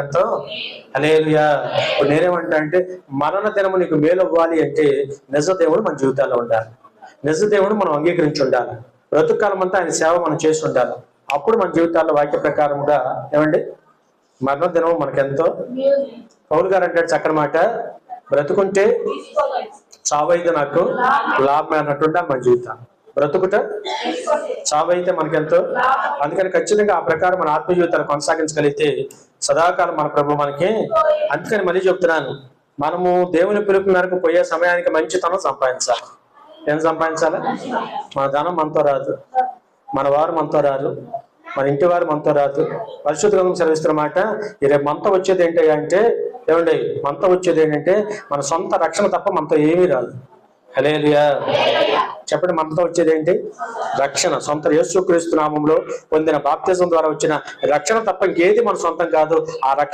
ఎంతో హల్లెలూయా. ఇప్పుడు నేనేమంటా అంటే మరణ దినము నీకు మేలు అవ్వాలి అంటే నిజ దేవుడు మన జీవితాల్లో ఉండాలి. నిజ దేవుడు మనం అంగీకరించి ఉండాలి. బ్రతుకాలం అంతా ఆయన సేవ మనం చేసి ఉండాలి. అప్పుడు మన జీవితాల్లో వాక్య ప్రకారముగా ఏమండి మరణ దినం మనకెంతో. పౌలు గారు అంటాడు చక్కని మాట, బ్రతుకుంటే చావైతే నాకు లాభం అన్నట్టు ఉండాలి మన జీవితం. బ్రతుకుట చావైతే మనకెంతో. అందుకని ఖచ్చితంగా ఆ ప్రకారం మన ఆత్మ జీవితాన్ని కొనసాగించగలిగితే సదాకాలం మన ప్రభు మనకి. అందుకని మళ్ళీ చెప్తున్నాను, మనము దేవుని పిలుపు మేరకు పోయే సమయానికి మంచితనం సంపాదించాలి. ఏం సంపాదించాలి? మన ధనం మనతో రాదు, మన వారు మనతో రారు, మన ఇంటి వారు మనతో రాదు. పరిశుద్ధ గ్రంథం సెలవిస్తున్నమాట, రేపు మనతో వచ్చేది ఏంటి అంటే ఏమండి, మనతో వచ్చేది ఏంటంటే మన సొంత రక్షణ తప్ప మనతో ఏమీ రాదు. హల్లెలూయా. చెప్పండి, మనతో వచ్చేది ఏంటి? రక్షణ. సొంత యేసుక్రీస్తు నామములో పొందిన బాప్తిజం ద్వారా వచ్చిన రక్షణ తప్ప ఇంకేది మన సొంతం కాదు. ఆ రక్షణ